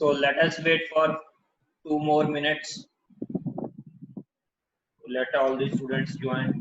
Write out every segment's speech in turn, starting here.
So let us wait for 2 more minutes. Let all the students join.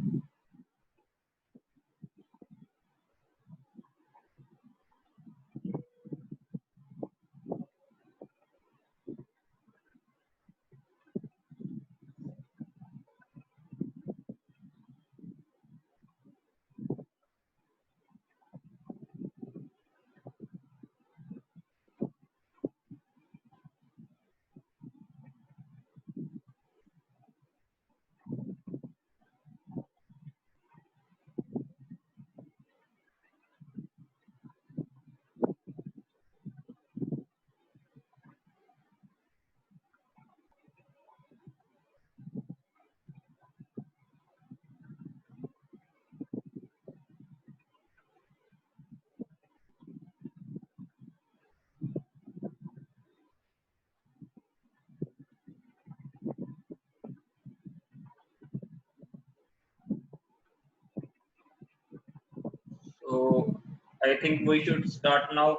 So I think we should start now.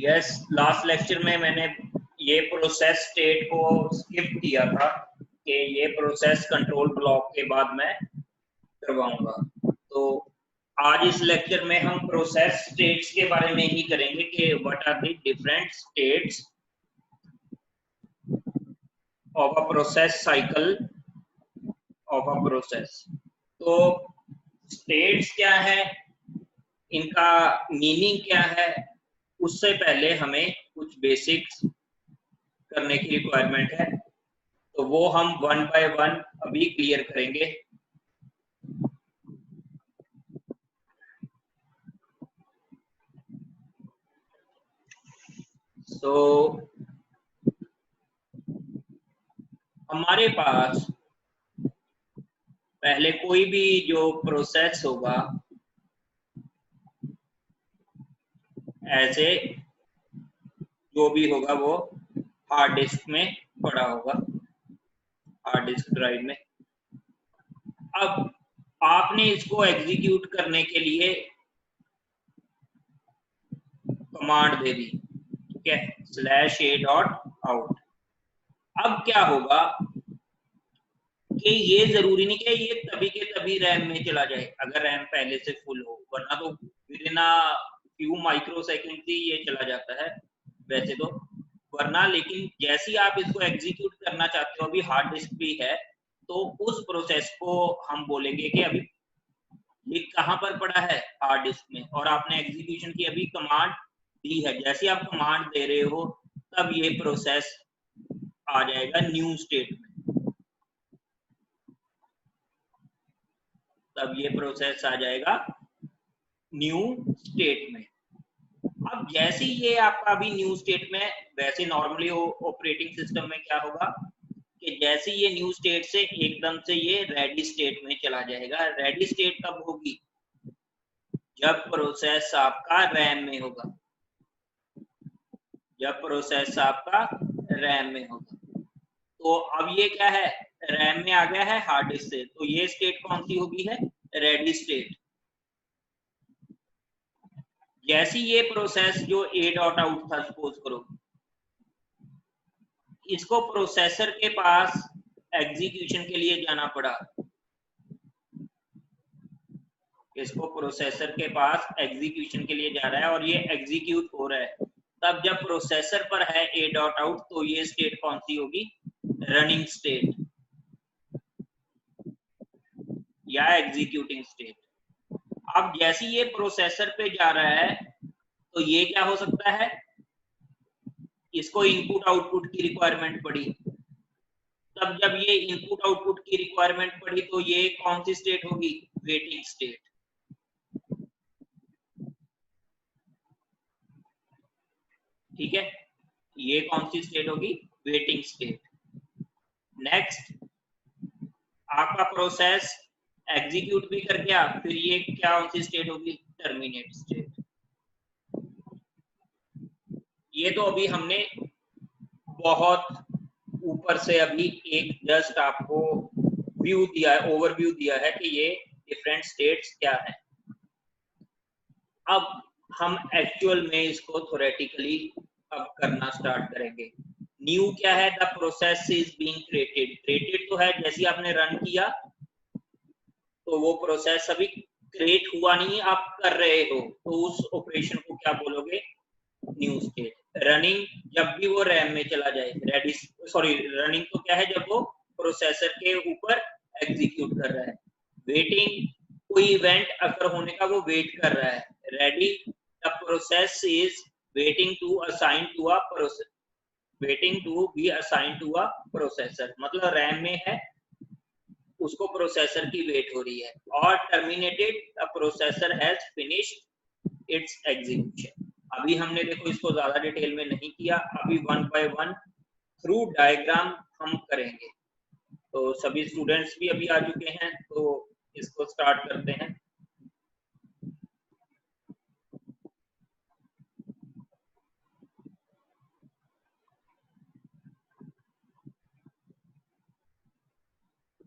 Yes, last lecture में मैंने ये process state को skip किया था कि ये process control block के बाद मैं करवाऊंगा। तो आज इस लेक्चर में हम प्रोसेस स्टेट्स के बारे में ही करेंगे कि what are the different states of a process cycle of a process. तो स्टेट्स क्या है, इनका मीनिंग क्या है, उससे पहले हमें कुछ बेसिक्स करने की रिक्वायरमेंट है, तो वो हम वन बाय वन अभी क्लियर करेंगे। तो हमारे पास पहले कोई भी जो प्रोसेस होगा ऐसे जो भी होगा वो हार्ड डिस्क में पड़ा होगा, हार्ड डिस्क ड्राइव में। अब आपने इसको एग्जीक्यूट करने के लिए कमांड दे दी, ठीक है, /a.out। अब क्या होगा कि ये जरूरी नहीं कि ये तभी के तभी रैम में चला जाए अगर रैम पहले से फुल हो, वरना तो विदिन फ्यू माइक्रो सेकेंड ही ये चला जाता है वैसे तो, वरना लेकिन जैसे ही आप इसको एग्जीक्यूट करना चाहते हो, अभी हार्ड डिस्क भी है, तो उस प्रोसेस को हम बोलेंगे कि अभी ये कहाँ पर पड़ा है, हार्ड डिस्क में, और आपने एग्जीक्यूशन की अभी कमांड दी है। जैसे आप कमांड दे रहे हो तब ये प्रोसेस आ जाएगा न्यू स्टेट में, तब ये प्रोसेस आ जाएगा न्यू स्टेट में। अब जैसे ये आपका अभी न्यू स्टेट में, वैसे नॉर्मली ऑपरेटिंग सिस्टम में क्या होगा कि जैसे ये न्यू स्टेट से एकदम से ये रेडी स्टेट में चला जाएगा। रेडी स्टेट कब होगी, जब प्रोसेस आपका रैम में होगा, जब प्रोसेस आपका रैम में होगा। तो अब ये क्या है, रैम में आ गया है हार्ड डिस्क से, तो ये स्टेट कौन सी होगी है, रेडी स्टेट। जैसी ये प्रोसेस जो a.out था, सपोज करो, इसको प्रोसेसर के पास एग्जीक्यूशन के लिए जाना पड़ा, इसको प्रोसेसर के पास एग्जीक्यूशन के लिए जा रहा है और ये एग्जीक्यूट हो रहा है, तब जब प्रोसेसर पर है a.out, तो ये स्टेट कौन सी होगी, रनिंग स्टेट या एग्जीक्यूटिंग स्टेट। अब जैसे ये प्रोसेसर पे जा रहा है तो ये क्या हो सकता है, इसको इनपुट आउटपुट की रिक्वायरमेंट पड़ी, तब जब ये इनपुट आउटपुट की रिक्वायरमेंट पड़ी तो ये कौन सी स्टेट होगी, वेटिंग स्टेट। ठीक है, ये कौन सी स्टेट होगी, वेटिंग स्टेट। नेक्स्ट आपका प्रोसेस एग्जीक्यूट भी कर गया, फिर ये क्या कौन सी स्टेट होगी, टर्मिनेट स्टेट। ये तो अभी हमने बहुत ऊपर से अभी एक जस्ट आपको व्यू दिया है, ओवरव्यू दिया है कि ये डिफरेंट स्टेट्स क्या है। अब हम एक्चुअल में इसको थ्योरेटिकली अब करना स्टार्ट करेंगे। न्यू क्या है? The process is being created. Created तो है, जैसे आपने रन किया तो वो प्रोसेस अभी क्रिएट हुआ नहीं, आप कर रहे हो, तो उस ऑपरेशन को क्या बोलोगे? New state. रनिंग जब भी वो रैम में चला जाए, रेडी सॉरी रनिंग तो क्या है? जब वो प्रोसेसर के ऊपर एग्जीक्यूट कर रहा है। वेटिंग कोई इवेंट अगर होने का वो वेट कर रहा है। Ready the process is waiting to assign to a process, waiting to be assign to a processor, मतलब रैम में है, उसको प्रोसेसर की वेट हो रही है। और terminated the processor has finished it's execution. अभी हमने देखो इसको ज्यादा डिटेल में नहीं किया, अभी one by one through diagram हम करेंगे। तो सभी स्टूडेंट्स भी अभी आ चुके हैं, तो इसको स्टार्ट करते हैं।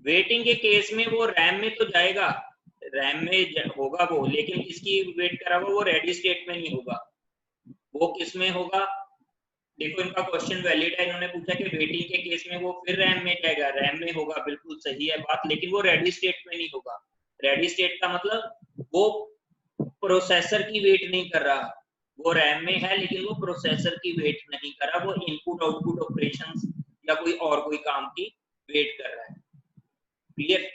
वेटिंग के केस में वो रैम में तो जाएगा, रैम में होगा वो, लेकिन किसकी वेट करागा? वो रेडी स्टेट में नहीं होगा, वो किस में होगा? देखो इनका क्वेश्चन वैलिड है, इन्होंने पूछा कि वेटिंग के केस में वो फिर रैम में जाएगा, रैम में होगा, बिल्कुल सही है बात, लेकिन वो रेडी स्टेट में नहीं होगा। रेडी स्टेट का मतलब वो प्रोसेसर की वेट नहीं कर रहा, वो रैम में है लेकिन वो प्रोसेसर की वेट नहीं कर रहा, वो इनपुट आउटपुट ऑपरेशंस या कोई और कोई काम की वेट कर रहा है। क्लियर?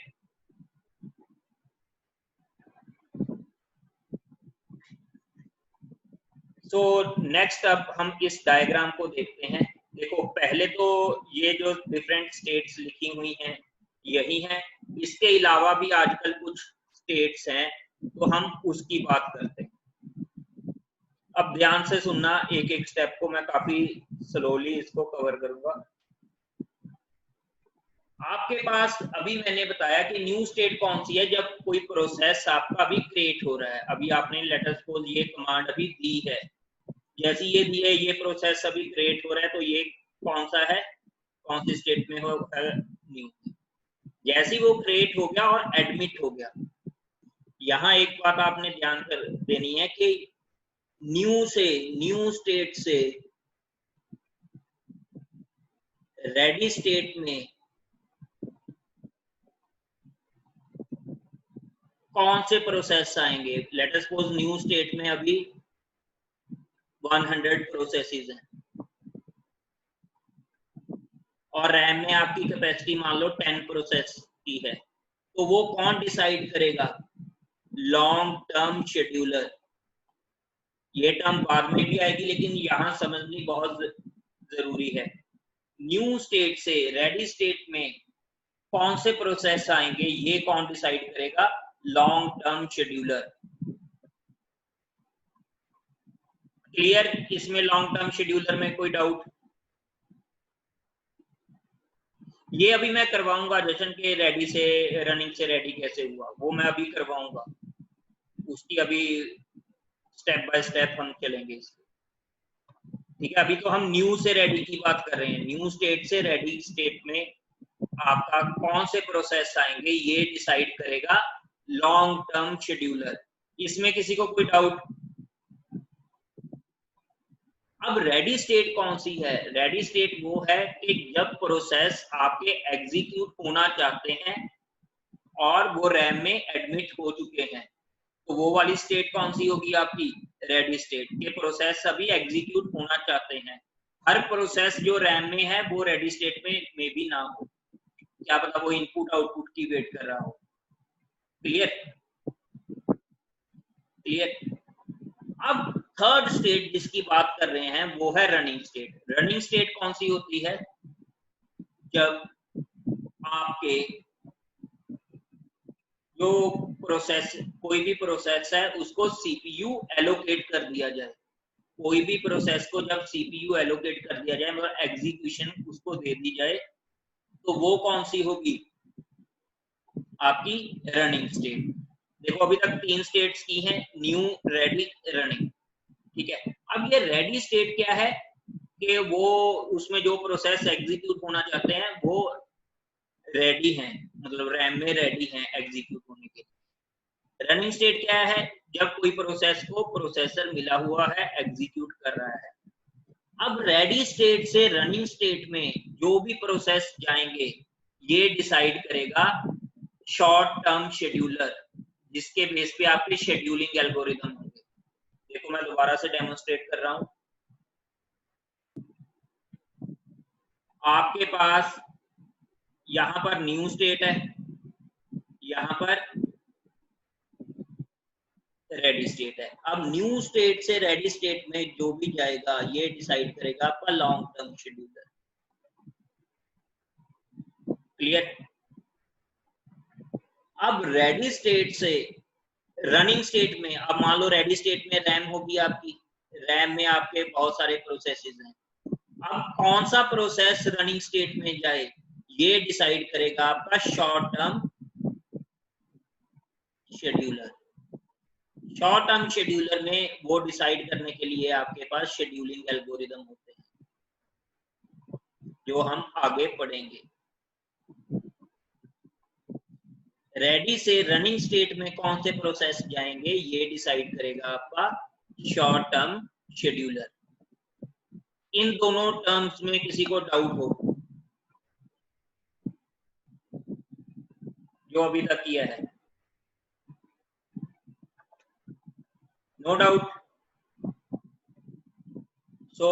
सो नेक्स्ट अब हम इस डायग्राम को देखते हैं। देखो पहले तो ये जो डिफरेंट स्टेट्स लिखी हुई हैं यही हैं, इसके अलावा भी आजकल कुछ स्टेट्स हैं, तो हम उसकी बात करते हैं। अब ध्यान से सुनना, एक एक स्टेप को मैं काफी स्लोली इसको कवर करूंगा। आपके पास अभी मैंने बताया कि न्यू स्टेट कौन सी है? जब कोई प्रोसेस आपका अभी क्रिएट हो रहा है, अभी आपने लेट अस सपोज ये कमांड अभी दी है, जैसे ये दी है, ये प्रोसेस अभी क्रिएट हो रहा है, तो ये कौन सा है? कौन सी स्टेट में हो? न्यू। जैसे वो क्रिएट हो गया और एडमिट हो गया, यहाँ एक बात आपने ध्यान कर देनी है कि न्यू से, न्यू स्टेट से रेडी स्टेट में कौन से प्रोसेस आएंगे? Let us suppose new state में अभी 100 प्रोसेसेस हैं और रैम में आपकी कैपेसिटी मान लो 10 प्रोसेस की है, तो वो कौन डिसाइड करेगा? Long term scheduler. ये टर्म बाद में भी आएगी लेकिन यहां समझनी बहुत जरूरी है। न्यू स्टेट से रेडी स्टेट में कौन से प्रोसेस आएंगे, ये कौन डिसाइड करेगा? Long term scheduler. क्लियर? इसमें लॉन्ग टर्म शेड्यूलर में कोई डाउट? ये अभी मैं करवाऊंगा जशन के रेडी से, रनिंग से रेडी कैसे हुआ वो मैं अभी करवाऊंगा, उसकी अभी स्टेप बाय स्टेप हम चलेंगे इसको। ठीक है, अभी तो हम न्यू से रेडी की बात कर रहे हैं। न्यू स्टेट से रेडी स्टेट में आपका कौन से प्रोसेस आएंगे ये डिसाइड करेगा लॉन्ग टर्म शेड्यूलर। इसमें किसी को कोई डाउट? अब रेडी स्टेट कौन सी है? रेडी स्टेट वो है कि जब प्रोसेस आपके एग्जीक्यूट होना चाहते हैं और वो रैम में एडमिट हो चुके हैं, तो वो वाली स्टेट कौन सी होगी आपकी? Ready state. के प्रोसेस अभी एग्जीक्यूट होना चाहते हैं, हर प्रोसेस जो रैम में है वो रेडी स्टेट में भी ना हो, क्या पता वो इनपुट आउटपुट की वेट कर रहा हो। क्लियर? क्लियर? अब थर्ड स्टेट जिसकी बात कर रहे हैं वो है रनिंग स्टेट। रनिंग स्टेट कौन सी होती है? जब आपके जो प्रोसेस, कोई भी प्रोसेस है उसको सीपीयू एलोकेट कर दिया जाए, कोई भी प्रोसेस को जब सीपीयू एलोकेट कर दिया जाए, मतलब एग्जीक्यूशन उसको दे दी जाए, तो वो कौन सी होगी? आपकी रनिंग स्टेट। देखो अभी तक 3 स्टेट्स की हैं, न्यू, रेडी, रनिंग। ठीक है, अब ये रेडी स्टेट क्या है कि वो उसमें जो प्रोसेस एग्जीक्यूट होना चाहते हैं वो रेडी हैं, मतलब रैम में रेडी हैं एग्जीक्यूट होने के लिए। रनिंग स्टेट क्या है? जब कोई प्रोसेस को प्रोसेसर मिला हुआ है, एग्जीक्यूट कर रहा है। अब रेडी स्टेट से रनिंग स्टेट में जो भी प्रोसेस जाएंगे ये डिसाइड करेगा शॉर्ट टर्म शेड्यूलर, जिसके बेस पे आपके शेड्यूलिंग एल्गोरिदम होंगे। देखो मैं दोबारा से डेमोन्स्ट्रेट कर रहा हूं। आपके पास यहां पर न्यू स्टेट है, यहां पर रेडी स्टेट है। अब न्यू स्टेट से रेडी स्टेट में जो भी जाएगा ये डिसाइड करेगा आपका लॉन्ग टर्म शेड्यूलर। क्लियर? अब रेडी स्टेट से रनिंग स्टेट में, अब मान लो रेडी स्टेट में रैम होगी आपकी, रैम में आपके बहुत सारे प्रोसेसेस हैं। अब कौन सा प्रोसेस रनिंग स्टेट में जाए ये डिसाइड करेगा आपका short term scheduler. Short term scheduler में वो डिसाइड करने के लिए आपके पास शेड्यूलिंग एल्गोरिदम होते हैं जो हम आगे पढ़ेंगे। रेडी से रनिंग स्टेट में कौन से प्रोसेस जाएंगे ये डिसाइड करेगा आपका शॉर्ट टर्म शेड्यूलर। इन दोनों टर्म्स में किसी को डाउट हो जो अभी तक किया है? No doubt. सो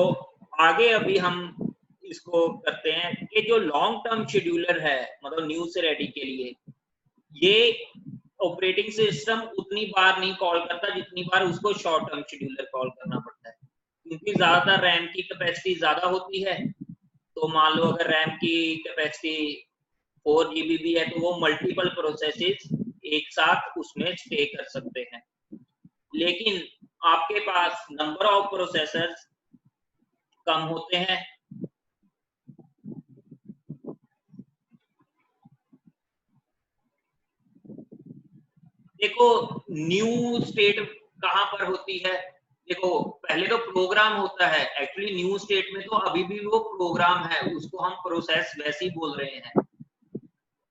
आगे अभी हम इसको करते हैं कि जो लॉन्ग टर्म शेड्यूलर है, मतलब न्यू से रेडी के लिए, ये ऑपरेटिंग सिस्टम उतनी बार नहीं कॉल करता जितनी बार उसको शॉर्ट टर्म शेड्यूलर कॉल करना पड़ता है, क्योंकि ज्यादातर रैम की कैपेसिटी ज्यादा होती है। तो मान लो अगर रैम की कैपेसिटी 4 GB भी है तो वो मल्टीपल प्रोसेसेस एक साथ उसमें स्टे कर सकते हैं। लेकिन आपके पास नंबर ऑफ प्रोसेसर्स कम होते हैं, देखो न्यू स्टेट कहां पर होती है? देखो पहले तो प्रोग्राम होता है, एक्चुअली न्यू स्टेट में तो अभी भी वो प्रोग्राम है, उसको हम प्रोसेस वैसे ही बोल रहे हैं।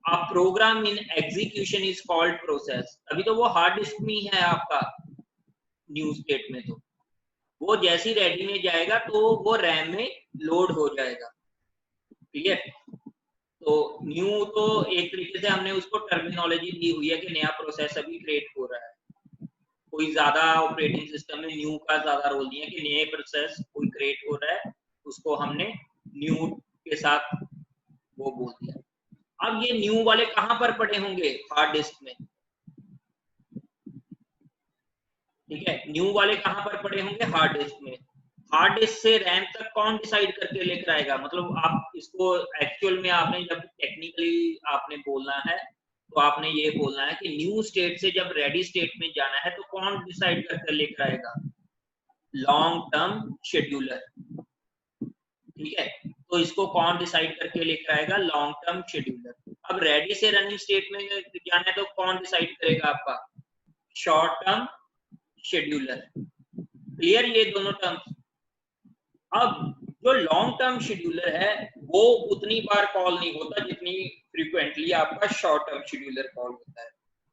अब program in execution is called process. अभी तो वो हार्ड डिस्क में है आपका न्यू स्टेट में, तो वो जैसी रेडी में जाएगा तो वो रैम में लोड हो जाएगा। क्लियर? तो न्यू तो एक तरीके से हमने उसको टर्मिनोलॉजी दी हुई है कि नया प्रोसेस अभी क्रिएट हो रहा है। कोई ज्यादा ऑपरेटिंग सिस्टम में न्यू का ज्यादा रोल नहीं है कि नए प्रोसेस कोई क्रिएट हो रहा है, उसको हमने न्यू के साथ वो बोल दिया। अब ये न्यू वाले कहां पर पड़े होंगे? हार्ड डिस्क में। ठीक है, न्यू वाले कहां पर पड़े होंगे? हार्ड डिस्क में। हार्ड डिस्क से रैम तक कौन डिसाइड करके लेकर आएगा? मतलब आप इसको एक्चुअल में आपने जब टेक्निकली आपने बोलना है तो आपने ये बोलना है कि न्यू स्टेट से जब रेडी स्टेट में जाना है तो कौन डिसाइड करके लेकर आएगा? Long term scheduler. ठीक है, तो इसको कौन डिसाइड करके लेकर आएगा? Long term scheduler. अब रेडी से रनिंग स्टेट में जाना है तो कौन डिसाइड करेगा आपका? Short term scheduler. क्लियर ये दोनों टर्म्स? अब जो लॉन्ग टर्म शेड्यूलर है वो उतनी बार कॉल नहीं होता जितनी फ्रीक्वेंटली आपका शॉर्ट टर्म शेड्यूलर कॉल होता है।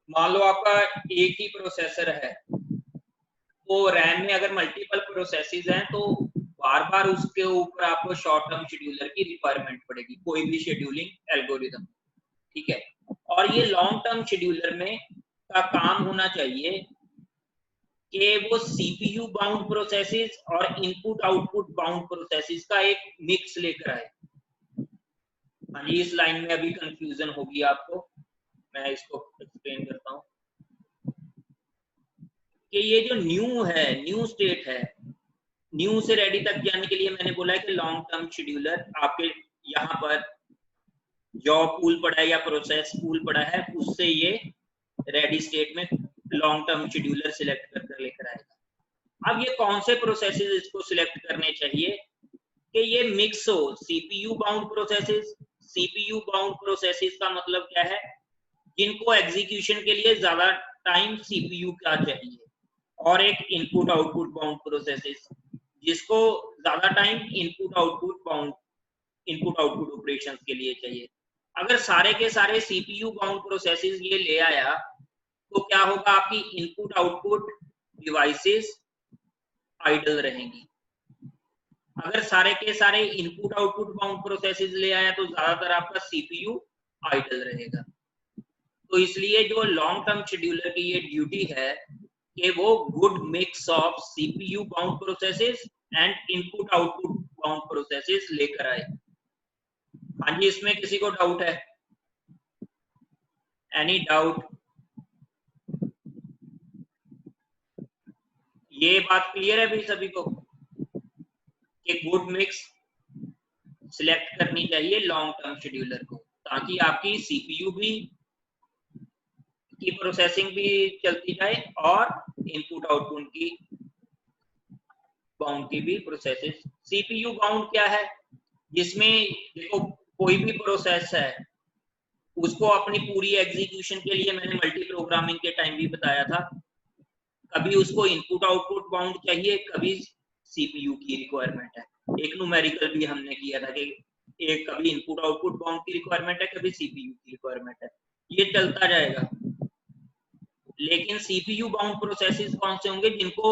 मान लो आपका एक ही प्रोसेसर है, तो रैम में अगर मल्टीपल प्रोसेसेस हैं तो बार बार उसके ऊपर आपको शॉर्ट टर्म शेड्यूलर की रिक्वायरमेंट पड़ेगी, कोई भी शेड्यूलिंग एल्गोरिदम। ठीक है, और ये लॉन्ग टर्म शेड्यूलर में का काम होना चाहिए कि वो सीपीयू बाउंड प्रोसेसेस और इनपुट आउटपुट बाउंड प्रोसेसेस का एक मिक्स लेकर आए। हाँ जी, इस लाइन में अभी कंफ्यूजन होगी आपको, मैं इसको एक्सप्लेन करता हूँ कि ये जो न्यू है, न्यू स्टेट है, न्यू से रेडी तक जाने के लिए मैंने बोला है कि लॉन्ग टर्म शेड्यूलर आपके यहाँ पर जॉब पूल पड़ा है या प्रोसेस पूल पड़ा है, उससे ये रेडी स्टेट में लॉन्ग टर्म शेड्यूलर सिलेक्ट कर लेकर आएगा। अब ये कौन से प्रोसेसेस इसको सिलेक्ट करने चाहिए कि ये मिक्स हो CPU bound processes. CPU bound processes का मतलब क्या है? जिनको एग्जीक्यूशन के लिए ज्यादा टाइम सीपीयू का चाहिए, और एक इनपुट आउटपुट बाउंड प्रोसेसेस जिसको ज्यादा टाइम इनपुट आउटपुट ऑपरेशंस के लिए चाहिए। अगर सारे के सारे सीपीयू बाउंड प्रोसेसेस ये ले आया तो क्या होगा, आपकी इनपुट आउटपुट डिवाइसेस आइडल रहेंगी। अगर सारे के सारे इनपुट आउटपुट बाउंड प्रोसेसेस ले आया तो ज्यादातर आपका सीपीयू आइडल रहेगा। तो इसलिए जो लॉन्ग टर्म शेड्यूलर की ये ड्यूटी है कि वो good mix of CPU bound processes and input output bound processes लेकर आए। हाँ जी, इसमें किसी को डाउट है? Any doubt? ये बात क्लियर है भाई सभी को कि गुड मिक्स सिलेक्ट करनी चाहिए लॉन्ग टर्म शेड्यूलर को, ताकि आपकी सीपीयू भी की प्रोसेसिंग भी चलती जाए और इनपुट आउटपुट की बाउंड की भी प्रोसेसेस। सीपीयू बाउंड क्या है? जिसमें देखो कोई भी प्रोसेस है उसको अपनी पूरी एग्जीक्यूशन के लिए, मैंने मल्टी प्रोग्रामिंग के टाइम भी बताया था, कभी उसको इनपुट आउटपुट बाउंड चाहिए, कभी सीपीयू की रिक्वायरमेंट है। एक न्यूमेरिकल भी हमने किया था कि एक कभी इनपुट आउटपुट बाउंड की रिक्वायरमेंट है, कभी सीपीयू की रिक्वायरमेंट है, ये चलता जाएगा। लेकिन सीपीयू बाउंड प्रोसेसेस कौन से होंगे? जिनको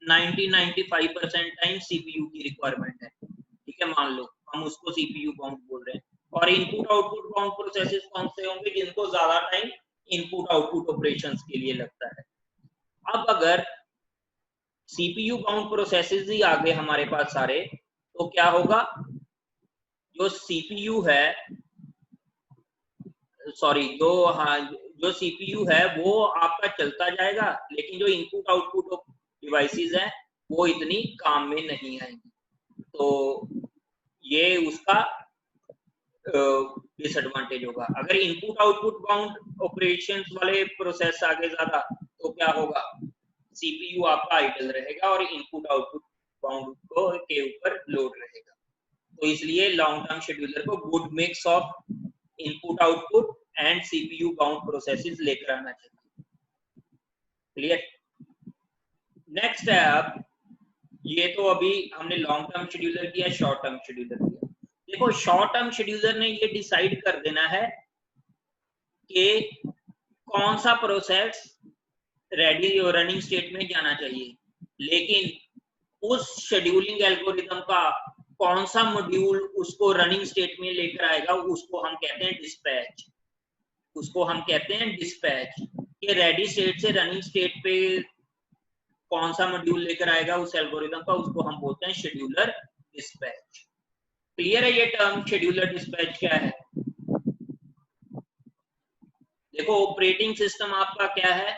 90-95% टाइम सीपीयू की रिक्वायरमेंट है, ठीक है, मान लो हम उसको सीपीयू बाउंड बोल रहे हैं। और इनपुट आउटपुट बाउंड प्रोसेसेस कौन से होंगे? जिनको ज्यादा टाइम इनपुट आउटपुट ऑपरेशंस के लिए लगता है। अब अगर सीपीयू बाउंड प्रोसेसेस ही आ गए हमारे पास सारे, तो क्या होगा? जो सीपीयू है, सॉरी, जो सीपीयू है वो आपका चलता जाएगा, लेकिन जो इनपुट आउटपुट डिवाइसेस हैं वो इतनी काम में नहीं आएंगी। तो ये उसका डिसएडवांटेज होगा। अगर इनपुट आउटपुट बाउंड ऑपरेशंस वाले प्रोसेस आगे ज्यादा, तो क्या होगा? सीपीयू आपका आइडल रहेगा और इनपुट आउटपुट बाउंड को के ऊपर लोड रहेगा। तो इसलिए लॉन्ग टर्म शेड्यूलर को good mix of input output and CPU bound processes लेकर आना चाहिए। क्लियर? नेक्स्ट है, अब ये तो अभी हमने लॉन्ग टर्म शेड्यूलर किया, शॉर्ट टर्म शेड्यूलर किया। देखो, शॉर्ट टर्म शेड्यूलर ने ये डिसाइड कर देना है कि कौन सा प्रोसेस रेडी और रनिंग स्टेट में जाना चाहिए, लेकिन उस शेड्यूलिंग एल्गोरिथम का कौन सा मॉड्यूल उसको रनिंग स्टेट में लेकर आएगा, उसको हम कहते हैं डिस्पैच। उसको हम कहते हैं डिस्पैच। कि रेडी स्टेट से रनिंग स्टेट पे कौन सा मॉड्यूल लेकर आएगा उस एल्गोरिथम का, उसको हम बोलते हैं शेड्यूलर डिस्पैच। क्लियर है ये टर्म शेड्यूलर डिस्पैच क्या है? देखो, ऑपरेटिंग सिस्टम आपका क्या है?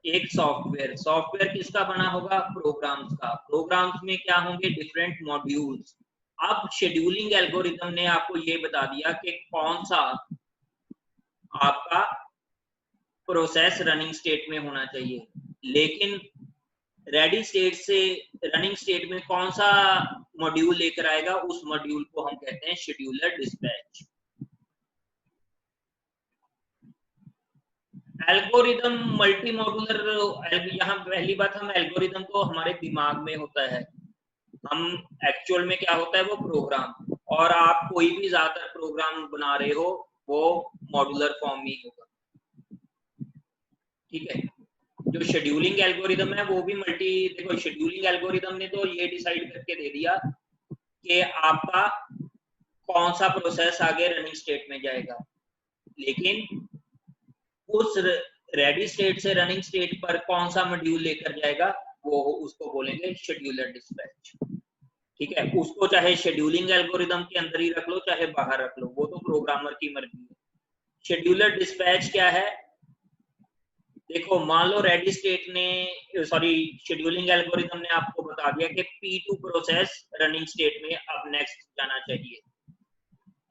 एक सॉफ्टवेयर। सॉफ्टवेयर किसका बना होगा? प्रोग्राम्स का। प्रोग्राम्स में क्या होंगे? Different modules. अब शेड्यूलिंग एल्गोरिथम ने आपको ये बता दिया कि कौन सा आपका प्रोसेस रनिंग स्टेट में होना चाहिए, लेकिन रेडी स्टेट से रनिंग स्टेट में कौन सा मॉड्यूल लेकर आएगा, उस मॉड्यूल को हम कहते हैं scheduler dispatch. Algorithm multi modular. यहाँ पहली बात, हम एल्गोरिदम को हमारे दिमाग में होता है, हम एक्चुअल में क्या होता है वो प्रोग्राम, और आप कोई भी ज्यादातर प्रोग्राम बना रहे हो वो मॉड्यूलर फॉर्म में होगा, ठीक है। जो शेड्यूलिंग एल्गोरिदम है वो भी मल्टी। देखो, शेड्यूलिंग एल्गोरिदम ने तो ये डिसाइड करके दे दिया कि आपका कौन सा प्रोसेस आगे रनिंग स्टेट में जाएगा, लेकिन उस रेडी स्टेट से रनिंग स्टेट पर कौन सा मॉड्यूल लेकर जाएगा वो उसको बोलेंगे शेड्यूलर डिस्पैच, ठीक है। उसको चाहे शेड्यूलिंग एल्गोरिदम के अंदर ही रख लो चाहे बाहर रख लो, वो तो प्रोग्रामर की मर्जी है। शेड्यूलर डिस्पैच क्या है? देखो, मान लो रेडी स्टेट ने, सॉरी, शेड्यूलिंग एल्गोरिथम ने आपको बता दिया कि P2 प्रोसेस रनिंग स्टेट में अब नेक्स्ट जाना चाहिए,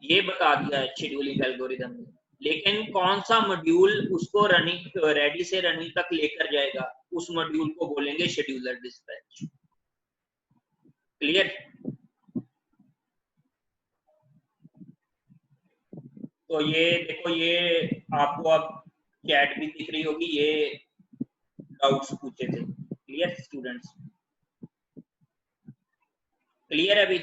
ये बता दिया है शेड्यूलिंग एल्गोरिथम ने, लेकिन कौन सा मॉड्यूल उसको रनिंग रेडी से रनिंग तक लेकर जाएगा, उस मॉड्यूल को बोलेंगे शेड्यूलर डिस्पैच। क्लियर? तो ये देखो, ये आपको अब चैट भी दिख रही होगी, ये डाउट्स पूछे थे। Clear students? क्लियर है अभी?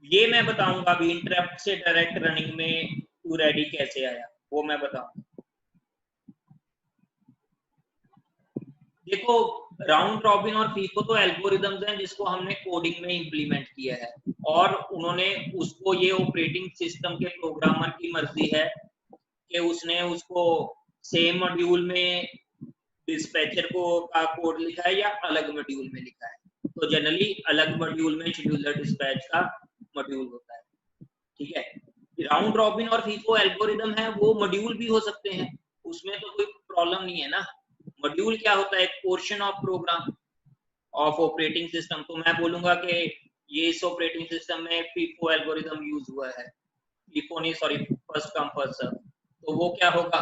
ये मैं बताऊंगा अभी, इंटरप्ट से डायरेक्ट रनिंग में टू रेडी कैसे आया, वो मैं बताऊंगा। देखो राउंड रॉबिन और फीफो तो एल्गोरिदम्स हैं जिसको हमने कोडिंग में इंप्लीमेंट किया है, और उन्होंने उसको, ये ऑपरेटिंग सिस्टम के प्रोग्रामर की मर्जी है कि उसने उसको सेम मॉड्यूल में डिस्पैचर को का कोड लिखा है या अलग मॉड्यूल में लिखा है। तो जनरली अलग मॉड्यूल में शेड्यूलर डिस्पैच का मॉड्यूल होता है, ठीक है। राउंड रॉबिन और फीफो एल्गोरिदम है, वो मॉड्यूल भी हो सकते हैं, उसमें तो कोई प्रॉब्लम नहीं है ना। मॉड्यूल क्या होता है? एक portion of program of operating system. तो मैं बोलूंगा कि ये इस ऑपरेटिंग सिस्टम में फीफो एल्गोरिदम यूज हुआ है, फीफो नहीं sorry first come first serve. तो वो क्या होगा,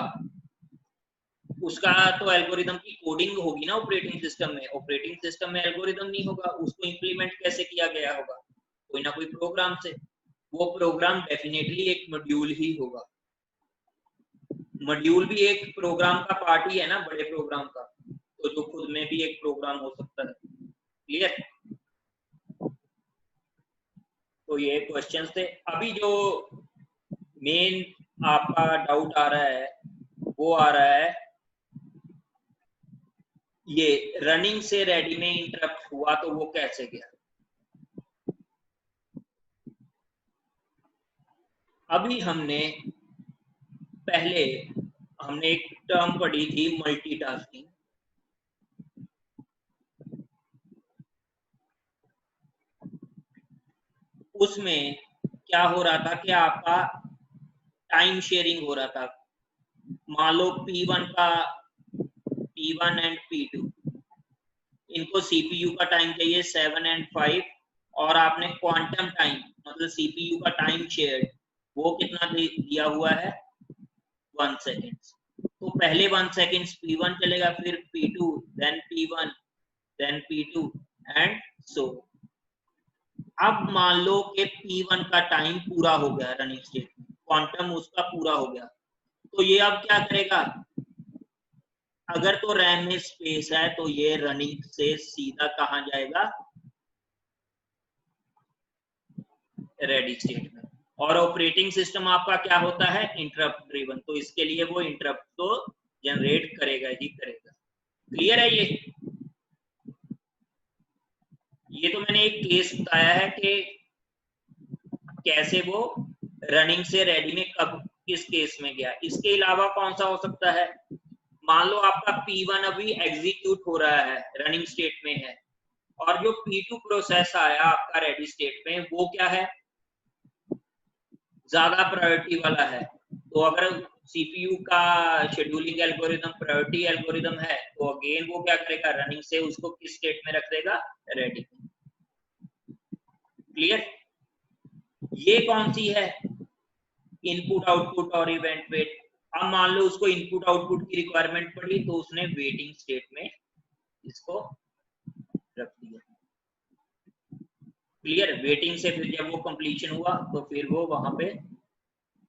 उसका तो एल्गोरिदम की कोडिंग होगी ना ऑपरेटिंग सिस्टम में। ऑपरेटिंग सिस्टम में एल्गोरिदम नहीं होगा, उसको इंप्लीमेंट कैसे किया गया होगा? कोई ना कोई प्रोग्राम से। वो प्रोग्राम डेफिनेटली एक मॉड्यूल ही होगा। मॉड्यूल भी एक प्रोग्राम का पार्ट ही है ना, बड़े प्रोग्राम का, तो जो खुद में भी एक प्रोग्राम हो सकता है। क्लियर? तो ये क्वेश्चंस थे। अभी जो मेन आपका डाउट आ रहा है वो आ रहा है ये रनिंग से रेडी में इंटरप्ट हुआ तो वो कैसे गया। अभी पहले हमने एक टर्म पढ़ी थी मल्टीटास्किंग। उसमें क्या हो रहा था कि आपका टाइम शेयरिंग हो रहा था। मान लो P1 एंड P2, इनको सीपीयू का टाइम चाहिए 7 एंड 5, और आपने क्वांटम टाइम मतलब सीपीयू का टाइम शेयर वो कितना दिया हुआ है 1 सेकेंड। तो पहले 1 सेकेंड P1 चलेगा, फिर P2, then P1, then P2 and so. अब मान लो कि P1 का टाइम पूरा हो गया रनिंग स्टेट में, क्वांटम उसका पूरा हो गया, तो ये अब क्या करेगा? अगर तो रैम में स्पेस है तो ये रनिंग से सीधा कहां जाएगा? रेडी स्टेट में। और ऑपरेटिंग सिस्टम आपका क्या होता है? इंटरप्ट ड्रिवन, तो इसके लिए वो इंटरप्ट तो जनरेट करेगा ही करेगा। क्लियर है? ये तो मैंने एक केस बताया है कि कैसे वो रनिंग से रेडी में कब किस केस में गया। इसके अलावा कौन सा हो सकता है? मान लो आपका P1 अभी एग्जीक्यूट हो रहा है, रनिंग स्टेट में है, और जो P2 प्रोसेस आया आपका रेडी स्टेट में वो क्या है? ज्यादा प्रायोरिटी वाला है। तो अगर सीपीयू का शेड्यूलिंग एल्गोरिदम प्रायोरिटी एल्गोरिदम है तो अगेन वो क्या करेगा? रनिंग से उसको किस स्टेट में रख देगा? रेडी। क्लियर? ये कौन सी है? इनपुट आउटपुट और इवेंट वेट। अब मान लो उसको इनपुट आउटपुट की रिक्वायरमेंट पड़ी तो उसने वेटिंग स्टेट में इसको रख दिया। क्लियर? वेटिंग से फिर जब वो कंप्लीशन हुआ तो फिर वो वहां पे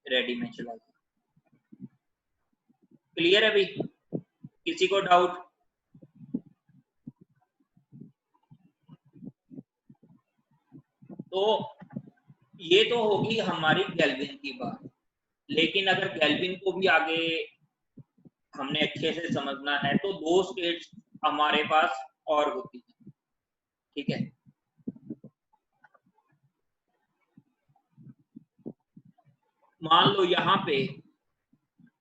रेडी में चला गया। क्लियर है? अभी किसी को डाउट? तो ये तो होगी हमारी गैल्विन की बात, लेकिन अगर गैल्विन को भी आगे हमने अच्छे से समझना है तो 2 स्टेट्स हमारे पास और होती है। ठीक है, मान लो यहाँ पे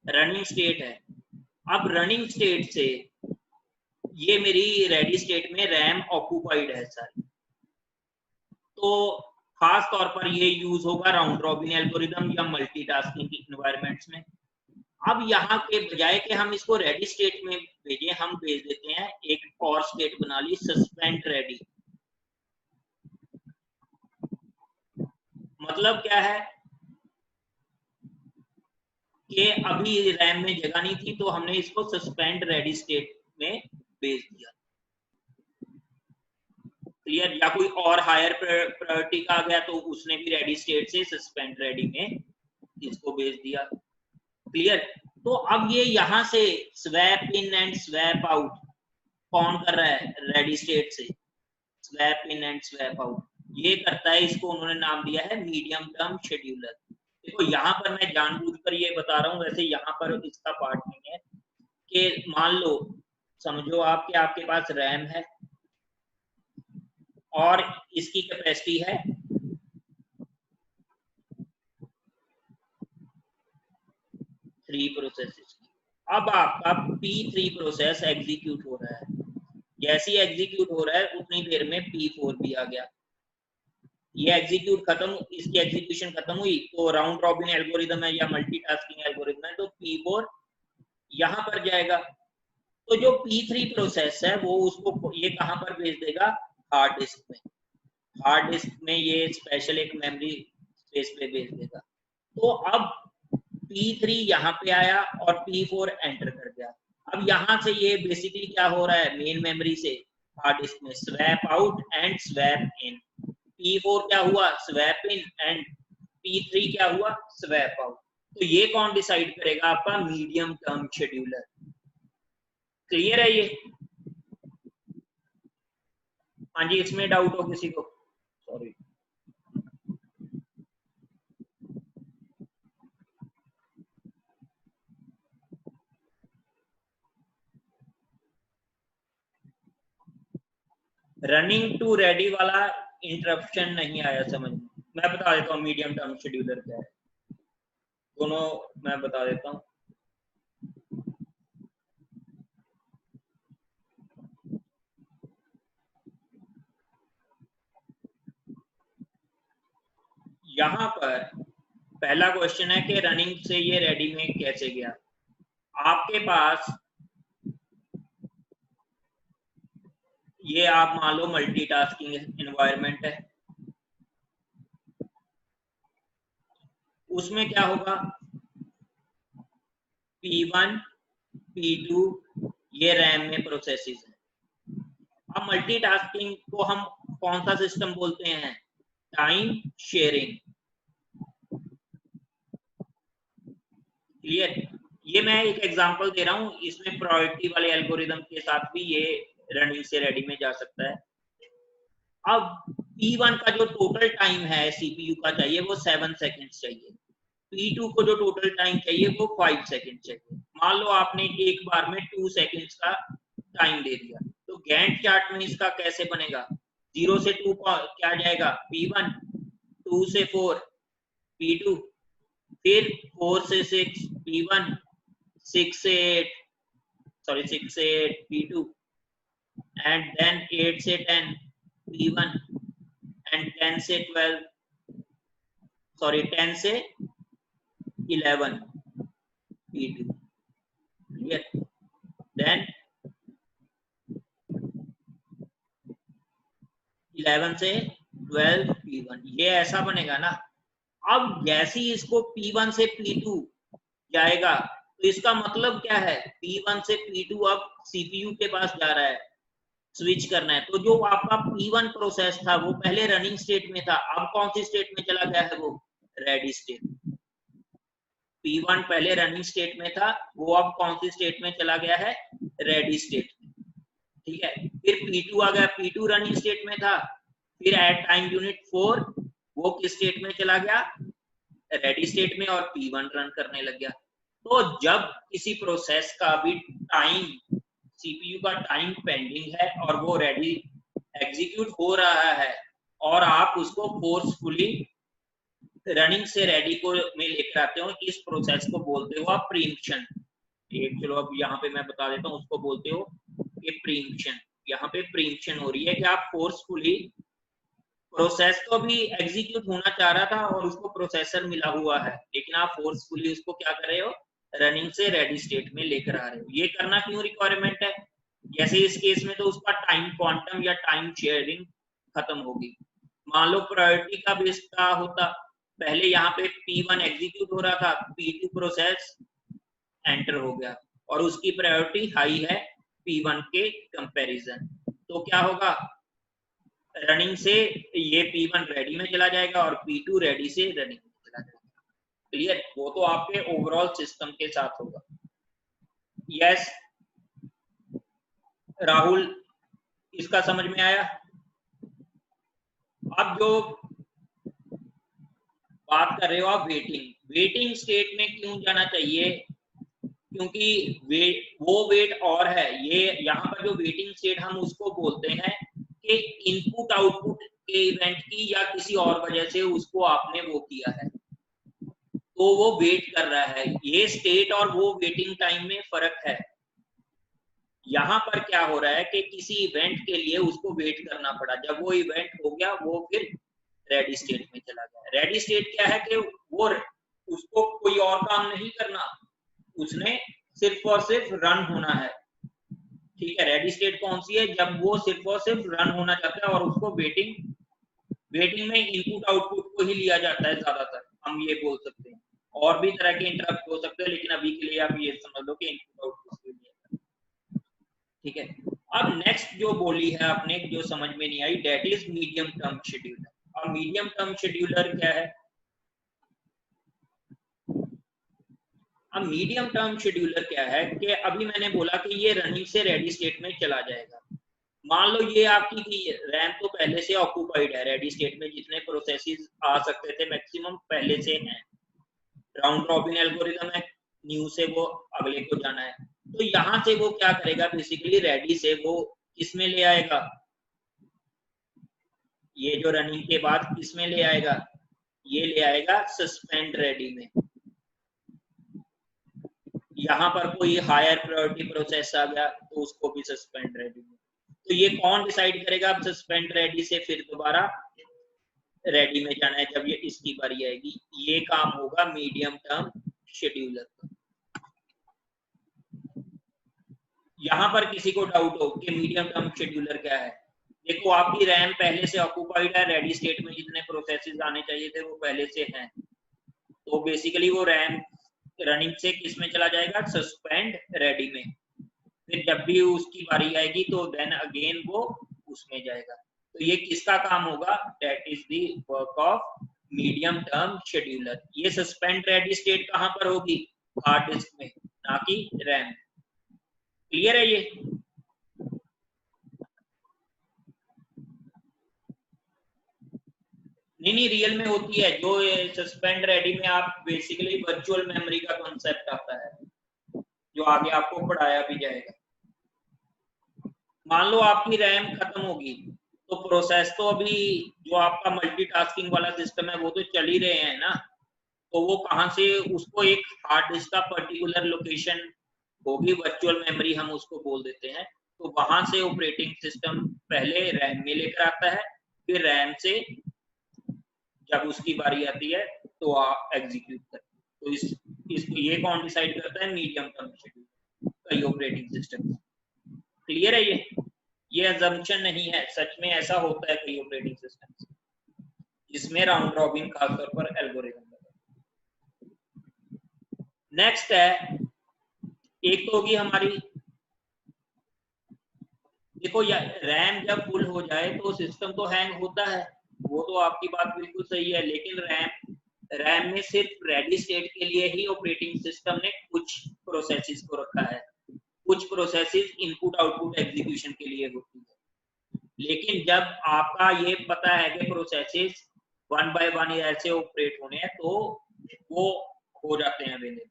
रनिंग स्टेट है। अब रनिंग स्टेट से ये मेरी रेडी स्टेट में रैम ऑक्यूपाइड है सारी, तो खास तौर पर ये यूज होगा राउंड रॉबिन एल्गोरिदम या मल्टीटास्किंग की एनवायरमेंट्स में। अब यहाँ के बजाय कि हम इसको रेडी स्टेट में भेजें, हम भेज देते हैं एक और स्टेट बना ली सस्पेंड रेडी। मतलब क्या है कि अभी रैम में जगह नहीं थी तो हमने इसको सस्पेंड रेडी स्टेट में भेज दिया। क्लियर? या कोई और हायर प्रायोरिटी का आ गया तो उसने भी रेडी स्टेट से सस्पेंड रेडी में इसको भेज दिया। क्लियर? तो अब ये यहां से swap in and swap out कौन कर रहा है? रेडी स्टेट से swap in and swap out ये करता है। इसको उन्होंने नाम दिया है मीडियम टर्म शेड्यूलर। देखो यहाँ पर मैं जानबूझकर ये बता रहा हूँ, वैसे यहाँ पर इसका पार्ट नहीं है कि मान लो समझो आप कि आपके पास रैम है और इसकी कैपेसिटी है 3 प्रोसेसेस की। अब आपका P3 प्रोसेस एग्जीक्यूट हो रहा है, जैसे ही एग्जीक्यूट हो रहा है उतनी देर में P4 भी आ गया। ये एग्जीक्यूट खत्म, इसकी एग्जीक्यूशन खत्म हुई तो राउंड रॉबिन एल्गोरिदम है या मल्टीटास्किंग एल्गोरिदम है, तो P4 यहां पर जाएगा। तो जो P3 प्रोसेस है वो उसको ये कहां पर भेज देगा, हार्ड डिस्क में। हार्ड डिस्क में ये स्पेशल एक मेमोरी स्पेस पे भेज देगा। तो अब P3 यहाँ पे आया और P4 एंटर कर गया। अब यहाँ से ये बेसिकली क्या हो रहा है, मेन मेमोरी से हार्ड डिस्क में swap out and swap in. P4 क्या हुआ, स्वैप इन, एंड P3 क्या हुआ, स्वैप आउट। तो ये कौन डिसाइड करेगा, आपका मीडियम टर्म शेड्यूलर। क्लियर है ये? हाँ जी, इसमें डाउट हो किसी को? सॉरी, रनिंग टू रेडी वाला इंटरप्शन नहीं आया समझ में? मैं बता देता हूँ मीडियम टर्म शेड्यूलर क्या है, दोनों मैं बता देता हूँ। यहाँ पर पहला क्वेश्चन है कि रनिंग से ये रेडी में कैसे गया। आपके पास ये आप मान लो मल्टीटास्किंग एनवायरनमेंट है, उसमें क्या होगा, P1 P2 ये रैम में प्रोसेसेस है। अब मल्टीटास्किंग को हम कौन सा सिस्टम बोलते हैं, टाइम शेयरिंग। क्लियर? ये मैं एक एग्जांपल दे रहा हूँ, इसमें प्रायोरिटी वाले एल्गोरिदम के साथ भी ये रनिंग से रेडी में जा सकता है। अब P1 का जो टोटल टाइम है CPU का चाहिए वो 7 सेकंड्स चाहिए, P2 को जो टोटल टाइम चाहिए वो 5 सेकंड चाहिए। मान लो आपने एक बार में 2 सेकंड्स का टाइम दे दिया, तो गैंट चार्ट में इसका कैसे बनेगा, 0 से 2 क्या जाएगा, P1, 2 से 4 P2, फिर 4 से 6 P1, 6 से 8 सॉरी 6 से 8 P2, and then 8 से 10 P1, and 10 से 12 सॉरी 10 से 11 P2। क्लियर? देन 11 से 12 P1, ये ऐसा बनेगा ना। अब जैसे ही इसको P1 से P2 जाएगा तो इसका मतलब क्या है, P1 से P2 अब CPU के पास जा रहा है, स्विच करना है। तो जो आपका P1 प्रोसेस था वो पहले रनिंग स्टेट में था, अब कौन सी स्टेट में चला गया है, वो रेडी स्टेट। P1 पहले रनिंग स्टेट में था, वो अब कौन सी स्टेट में चला गया है, रेडी स्टेट में। ठीक है, फिर P2 आ गया, P2 रनिंग स्टेट में था, फिर एट टाइम यूनिट 4 वो किस स्टेट में चला गया, रेडी स्टेट में, और P1 रन करने लग गया। तो जब किसी प्रोसेस का भी टाइम, CPU का टाइम पेंडिंग है और वो रेडी एग्जीक्यूट हो रहा है और आप उसको फोर्सफुली रनिंग से रेडी को में लेकर आते हो, इस प्रोसेस को बोलते हो आप प्रीम्पशन। एक चलो अब यहाँ पे मैं बता देता हूँ, उसको बोलते हो कि प्रीम्पशन। यहाँ पे प्रीम्पशन हो रही है कि आप फोर्सफुली, प्रोसेस तो भी एग्जीक्यूट होना चाह रहा था और उसको प्रोसेसर मिला हुआ है, लेकिन आप फोर्सफुली उसको क्या कर रहे हो, रनिंग से रेडी स्टेट में लेकर आ रहे हो। ये करना क्यों रिक्वायरमेंट है, जैसे इस केस में तो उसका टाइम क्वांटम या टाइम शेयरिंग खत्म होगी। मान लो प्रायोरिटी का बेस क्या होता, पहले यहाँ पे P1 एग्जीक्यूट हो रहा था, P2 प्रोसेस एंटर हो गया और उसकी प्रायोरिटी हाई है P1 के कंपैरिजन, तो क्या होगा, रनिंग से ये P1 रेडी में चला जाएगा और P2 रेडी से रनिंग में चला जाएगा। क्लियर? वो तो आपके ओवरऑल सिस्टम के साथ होगा। यस राहुल, इसका समझ में आया? अब जो बात कर रहे हो आप वेटिंग, वेटिंग स्टेट में क्यों जाना चाहिए, क्योंकि वो वेट और है, ये यहाँ पर जो वेटिंग स्टेट हम उसको बोलते हैं कि इनपुट आउटपुट के इवेंट की या किसी और वजह से उसको आपने वो किया है, तो वो वेट कर रहा है। ये स्टेट और वो वेटिंग टाइम में फर्क है। यहाँ पर क्या हो रहा है कि किसी इवेंट के लिए उसको वेट करना पड़ा, जब वो इवेंट हो गया वो फिर रेडी स्टेट में चला गया। रेडी स्टेट क्या है कि वो उसको कोई और काम नहीं करना, उसने सिर्फ और सिर्फ रन होना है। ठीक है, रेडी स्टेट कौन सी है? जब वो सिर्फ और सिर्फ रन होना चाहता है और उसको वेटिंग में इनपुट आउटपुट को ही लिया जाता है ज्यादातर, हम ये बोल सकते हैं। और भी तरह के इंटरप्ट हो सकते हैं, लेकिन अभी के लिए आप ये समझ लो कि इनपुट आउटपुट को लिया। ठीक है, अब नेक्स्ट जो बोली है आपने, जो समझ में नहीं आई, that is medium term scheduler. अब मीडियम टर्म शेड्यूलर क्या है? अब मीडियम टर्म शेड्यूलर क्या है कि अभी मैंने बोला कि ये रनिंग से रेडी स्टेट में चला जाएगा। मान लो ये आपकी रैम तो पहले से ऑक्यूपाइड है, रेडी स्टेट में जितने प्रोसेसेस आ सकते थे मैक्सिमम पहले से हैं। राउंड रॉबिन एल्गोरिथम है, न्यू से वो अगले को जाना है। तो यहाँ से वो क्या करेगा, बेसिकली रेडी से वो किसमें ले आएगा, ये जो रनिंग के बाद किसमें ले आएगा, ये ले आएगा सस्पेंड रेडी में। यहाँ पर कोई हायर प्रायोरिटी प्रोसेस आ गया तो उसको भी सस्पेंड रेडी में। तो ये कौन डिसाइड करेगा अब सस्पेंड रेडी से फिर दोबारा रेडी में जाना है जब ये इसकी बारी आएगी? ये काम होगा मीडियम टर्म शेड्यूलर का। यहाँ पर किसी को डाउट हो कि मीडियम टर्म शेड्यूलर क्या है? देखो आपकी रैम पहले से ऑक्यूपाइड है, रेडी स्टेट में जितने प्रोसेसेस आने चाहिए थे वो पहले से हैं, तो बेसिकली वो रैम रनिंग से किस में चला जाएगा, सस्पेंड रेडी में। फिर जब भी उसकी बारी आएगी तो देन अगेन वो उसमें जाएगा। तो ये किसका काम होगा? That is the work of medium term scheduler. ये सस्पेंड रेडी स्टेट कहां पर होगी? हार्ड डिस्क में, ना कि रैम। क्लियर है ये? नहीं, रियल में होती है। जो सस्पेंड रेडी में आप बेसिकली वर्चुअल मेमोरी का कॉन्सेप्ट आता है, जो आगे आपको पढ़ाया भी जाएगा। मान लो आपकी रैम खत्म होगी तो प्रोसेस तो अभी जो आपका मल्टीटास्किंग वाला सिस्टम है वो तो चल ही रहे हैं ना, तो वो कहां से उसको एक हार्ड डिस्क का पर्टिकुलर लोकेशन होगी, वर्चुअल मेमोरी हम उसको बोल देते हैं, तो वहां से ऑपरेटिंग सिस्टम पहले रैम में लेकर आता है, फिर रैम से जब उसकी बारी आती है तो आप एग्जीक्यूट करते हैं। तो इसको ये कौन डिसाइड करता है? मीडियम टर्म शेड्यूल, कई ऑपरेटिंग सिस्टम। क्लियर है ये अजम्पशन नहीं है, सच में ऐसा होता है कई ऑपरेटिंग सिस्टम जिसमें राउंड रॉबिन खासतौर पर एल्गोरिथम। नेक्स्ट है, एक तो होगी हमारी, देखो रैम जब फुल हो जाए तो सिस्टम तो हैंग होता है, वो तो आपकी बात बिल्कुल सही है, लेकिन रैम में सिर्फ रेडी स्टेट के लिए ही ऑपरेटिंग सिस्टम ने कुछ प्रोसेसेस को रखा है, कुछ प्रोसेसेस इनपुट आउटपुट एग्जीक्यूशन के लिए होती है। लेकिन जब आपका ये पता है कि प्रोसेसेस वन बाय वन ऐसे ऑपरेट होने हैं तो वो हो जाते हैं अवेलेबल,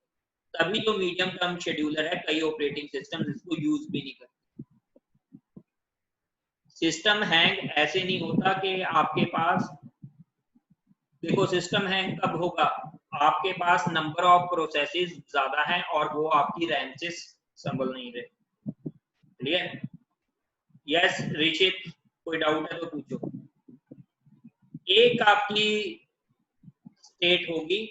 तभी जो मीडियम टर्म शेड्यूलर है कई ऑपरेटिंग सिस्टम इसको यूज भी नहीं करते। सिस्टम हैंग ऐसे नहीं होता कि आपके पास, देखो सिस्टम हैंग कब होगा? आपके पास नंबर ऑफ प्रोसेसेस ज्यादा हैं और वो आपकी रैम से संभल नहीं रहे। क्लियर? यस ऋषित, कोई डाउट है तो पूछो। एक आपकी स्टेट होगी,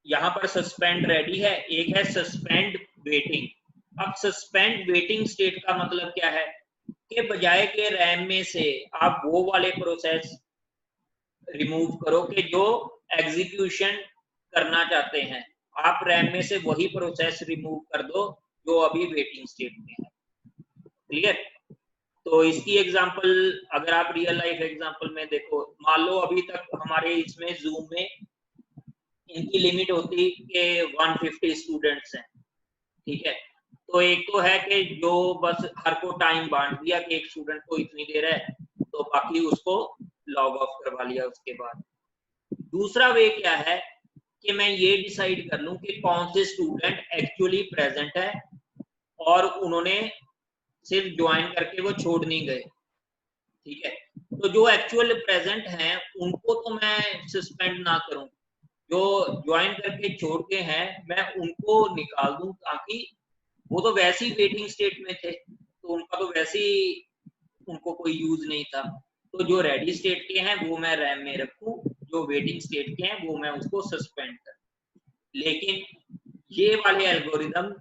यहां पर सस्पेंड रेडी है, एक है सस्पेंड वेटिंग। अब सस्पेंड वेटिंग स्टेट का मतलब क्या है कि बजाय के रैम में से आप वो वाले प्रोसेस रिमूव करो कि जो एग्जीक्यूशन करना चाहते हैं, आप रैम में से वही प्रोसेस रिमूव कर दो जो अभी वेटिंग स्टेट में है। क्लियर? तो इसकी एग्जांपल अगर आप रियल लाइफ एग्जांपल में देखो, मान लो अभी तक हमारे इसमें जूम में इनकी लिमिट होती कि 150 स्टूडेंट्स हैं, ठीक है? तो एक तो है कि जो बस हर को टाइम बांट दिया कि एक स्टूडेंट को इतनी देर है तो बाकी उसको लॉग ऑफ करवा लिया उसके बाद। दूसरा वे क्या है कि मैं ये डिसाइड कर लूं कि कौन से स्टूडेंट एक्चुअली प्रेजेंट है और उन्होंने सिर्फ ज्वाइन करके वो छोड़ नहीं गए, ठीक है। तो जो एक्चुअल प्रेजेंट हैं उनको तो मैं सस्पेंड ना करूं, जो ज्वाइन करके छोड़ के हैं मैं उनको निकाल दूं, ताकि वो तो वैसे ही वेटिंग स्टेट में थे, तो उनका तो वैसे ही उनको कोई यूज नहीं था। तो जो रेडी स्टेट के हैं वो मैं रैम में रखूं, जो वेटिंग स्टेट के हैं वो मैं उसको सस्पेंड कर। लेकिन ये वाले एल्गोरिदम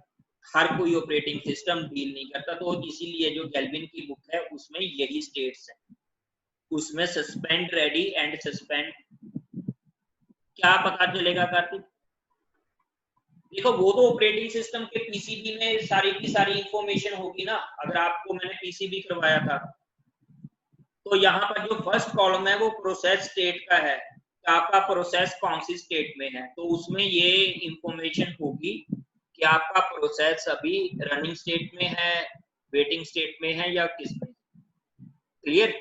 हर कोई ऑपरेटिंग सिस्टम डील नहीं करता, तो इसीलिए जो गैल्विन की बुक है उसमें यही स्टेट्स हैं, उसमें सस्पेंड रेडी एंड सस्पेंड। क्या पता चलेगा कार्तिक? देखो वो तो ऑपरेटिंग सिस्टम के पीसीबी में सारी की सारी इंफॉर्मेशन होगी ना। अगर आपको मैंने पीसीबी करवाया था तो यहाँ पर जो फर्स्ट कॉलम है वो प्रोसेस स्टेट का है, कि आपका प्रोसेस कौन सी स्टेट में है, तो उसमें ये इंफॉर्मेशन होगी कि आपका प्रोसेस अभी रनिंग स्टेट में है, वेटिंग स्टेट में है या किस में। क्लियर?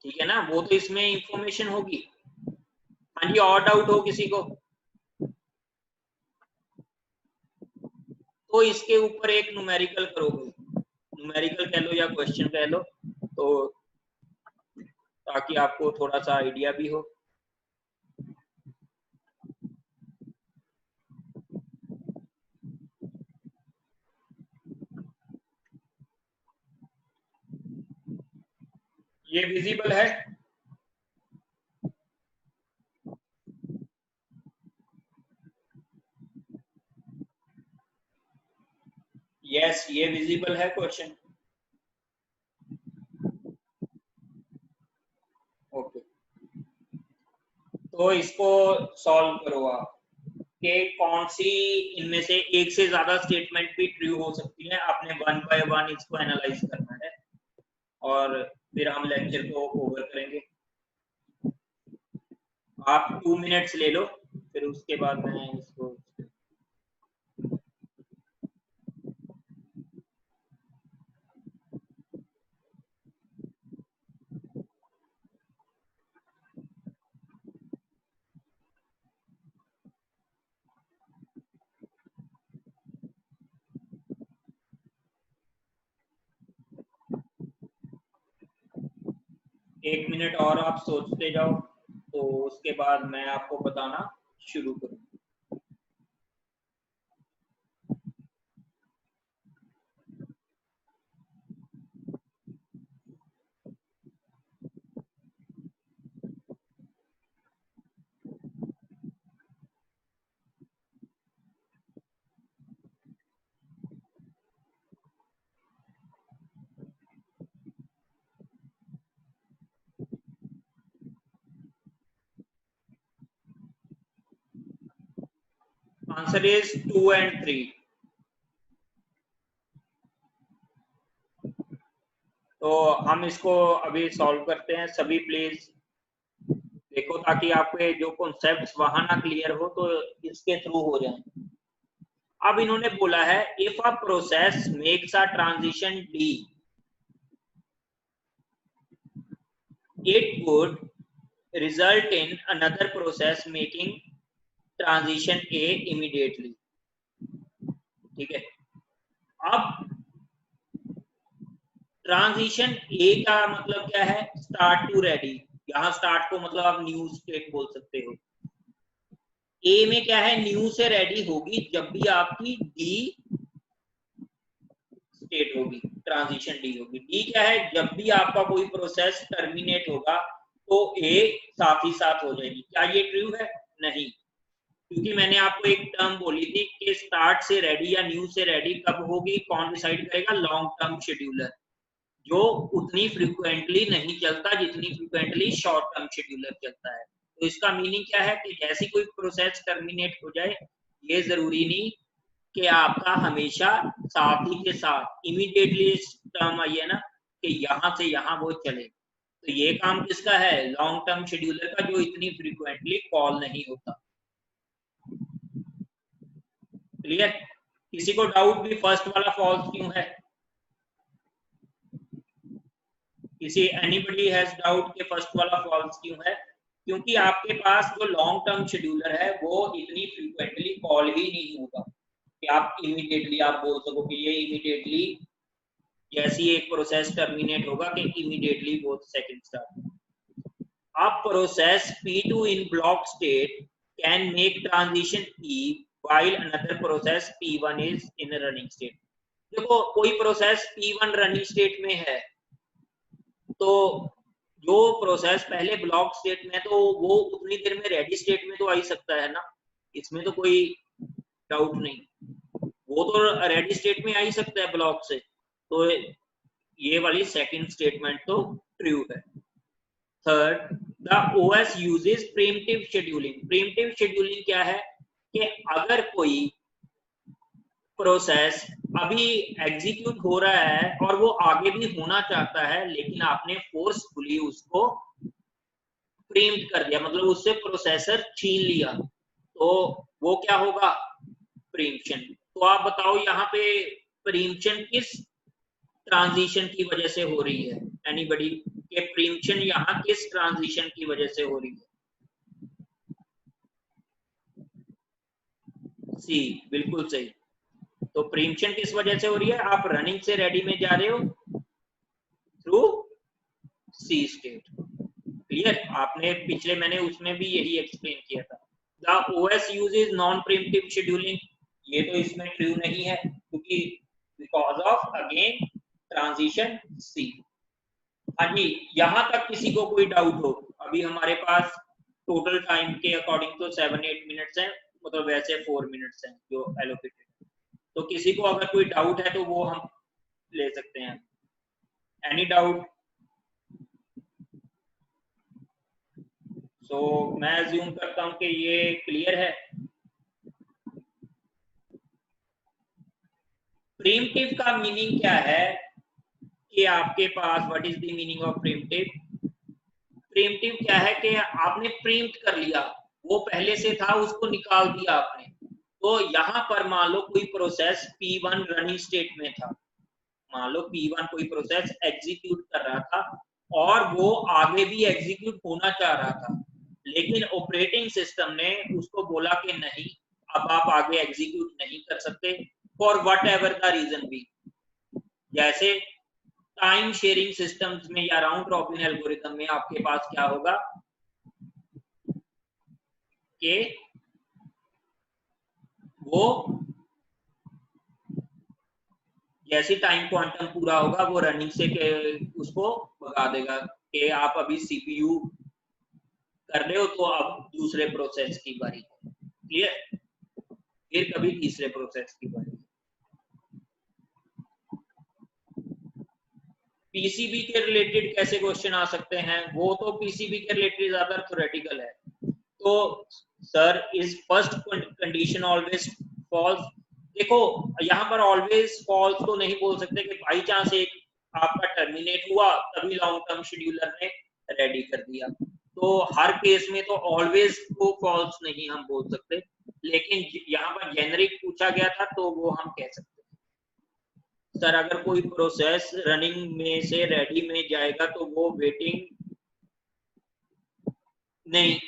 ठीक है ना, वो तो इसमें इंफॉर्मेशन होगी। हाँ जी, और डाउट हो किसी को तो इसके ऊपर एक न्यूमेरिकल करोगे, न्यूमेरिकल कह लो या क्वेश्चन कह लो, तो ताकि आपको थोड़ा सा आइडिया भी हो। ये विजिबल है? यस, ये विजिबल है क्वेश्चन। ओके, तो इसको सॉल्व करो आप कि कौन सी इनमें से एक से ज्यादा स्टेटमेंट भी ट्रू हो सकती है। आपने वन बाय वन इसको एनालाइज करना है और फिर हम लेक्चर को ओवर करेंगे। आप 2 मिनट्स ले लो, फिर उसके बाद मैं इसको 1 मिनट और आप सोचते जाओ, तो उसके बाद मैं आपको बताना शुरू करूँ। Answer is 2 and 3। तो हम इसको अभी सॉल्व करते हैं। सभी प्लीज देखो, ताकि आपके जो कॉन्सेप्ट्स वहां ना क्लियर हो तो इसके थ्रू हो जाए। अब इन्होंने बोला है if a process makes a transition D, it would result in another process making transition A immediately। ठीक है, अब ट्रांजिशन ए का मतलब क्या है? Start to ready. यहाँ स्टार्ट को मतलब आप न्यू स्टेट बोल सकते हो। ए में क्या है? न्यू से रेडी होगी जब भी आपकी डी स्टेट होगी, ट्रांजिशन डी होगी। डी क्या है? जब भी आपका कोई प्रोसेस टर्मिनेट होगा तो ए साथ ही साथ हो जाएगी। क्या ये ट्रू है? नहीं, क्योंकि मैंने आपको एक टर्म बोली थी कि स्टार्ट से रेडी या न्यू से रेडी कब होगी, कौन डिसाइड करेगा? लॉन्ग टर्म शेड्यूलर, जो उतनी फ्रिक्वेंटली नहीं चलता जितनी फ्रिक्वेंटली शॉर्ट टर्म शेड्यूलर चलता है। तो इसका मीनिंग क्या है कि जैसी कोई प्रोसेस टर्मिनेट हो जाए, ये जरूरी नहीं कि आपका हमेशा साथ ही के साथ इमीडिएटली टर्म आई है ना, कि यहां से यहां वो चले। तो ये काम किसका है? लॉन्ग टर्म शेड्यूलर का, जो इतनी फ्रिक्वेंटली कॉल नहीं होता। क्लियर? किसी को डाउट भी फर्स्ट वाला फॉल्स क्यों है? किसी एनीबडी हैज डाउट के फर्स्ट वाला फॉल्स क्यों है? क्योंकि आपके पास जो लॉन्ग टर्म शेड्यूलर है वो इतनी फ्रीक्वेंटली कॉल ही नहीं होगा कि आप इमीडिएटली आप बोल सको कि ये इमीडिएटली जैसी एक प्रोसेस टर्मिनेट होगा कि इमीडिएटली वो सेकंड स्टार्ट। अब process P2 in block state can make transition E while another process P1 is in a running state। देखो कोई प्रोसेस P1 रनिंग स्टेट में है तो जो प्रोसेस पहले ब्लॉक स्टेट में है तो वो उतनी देर में रेडी स्टेट में तो आ ही सकता है ना, इसमें तो कोई डाउट नहीं, वो तो रेडी स्टेट में आ ही सकता है ब्लॉक से, तो ये वाली सेकंड स्टेटमेंट तो ट्रू है। Third, the OS uses pre-emptive scheduling. Pre-emptive scheduling क्या है कि अगर कोई प्रोसेस अभी एग्जीक्यूट हो रहा है और वो आगे भी होना चाहता है लेकिन आपने फोर्सफुली उसको प्रीएम्प्ट कर दिया, मतलब उससे प्रोसेसर छीन लिया, तो वो क्या होगा? प्रीएम्प्शन। तो आप बताओ यहाँ पे प्रीएम्प्शन किस ट्रांजिशन की वजह से हो रही है? एनीबडी के प्रीएम्प्शन यहाँ किस ट्रांजिशन की वजह से हो रही है? सी, बिल्कुल सही। तो प्रीएम्प्शन किस वजह से हो रही है? आप रनिंग से रेडी में जा रहे हो थ्रू सी स्टेट। क्लियर? आपने पिछले मैंने उसमें भी यही एक्सप्लेन किया था। The OS uses non pre-emptive scheduling, ये तो इसमें ट्रू नहीं है क्योंकि बिकॉज ऑफ अगेन ट्रांजिशन सी। हाँ जी, यहां तक किसी को कोई डाउट हो? अभी हमारे पास टोटल टाइम के अकॉर्डिंग तो 7-8 मिनट्स है, मतलब वैसे 4 मिनट्स हैं जो एलोकेटेड, तो किसी को अगर कोई डाउट है तो वो हम ले सकते हैं। Any doubt? सो मैं अज्यूम करता हूं कि ये क्लियर है। प्रीएम्प्टिव का मीनिंग क्या है कि आपके पास what is the meaning of preemptive? Preemptive क्या है कि आपने प्रीएम्प्ट कर लिया, वो पहले से था उसको निकाल दिया आपने। तो यहाँ पर मान लो कोई प्रोसेस P1 रनिंग स्टेट में था, मान लो P1 कोई प्रोसेस एग्जीक्यूट कर रहा था और वो आगे भी एग्जीक्यूट होना चाह रहा था, लेकिन ऑपरेटिंग सिस्टम ने उसको बोला कि नहीं, अब आप आगे एग्जीक्यूट नहीं कर सकते for whatever the reason भी। जैसे टाइम शेयरिंग सिस्टम्स में या राउंड रॉबिन एल्गोरिथम में आपके पास क्या होगा कि वो जैसे टाइम क्वांटम पूरा होगा वो रनिंग से उसको भगा देगा कि आप अभी CPU कर रहे हो तो अब दूसरे प्रोसेस की बारी। क्लियर? फिर कभी तीसरे प्रोसेस की बारी। पीसीबी के रिलेटेड कैसे क्वेश्चन आ सकते हैं? वो तो पीसीबी के रिलेटेड ज्यादा थ्योरेटिकल है। तो sir is first condition always false? देखो यहाँ पर ऑलवेज फॉल्स तो नहीं बोल सकते कि बाई चांस एक आपका टर्मिनेट हुआ तभी लॉन्ग टर्म शेड्यूलर ने रेडी कर दिया, तो हर केस में तो ऑलवेज को फॉल्स नहीं हम बोल सकते, लेकिन यहाँ पर जेनरिक पूछा गया था तो वो हम कह सकते हैं। सर अगर कोई प्रोसेस रनिंग में से रेडी में जाएगा तो वो वेटिंग नहीं,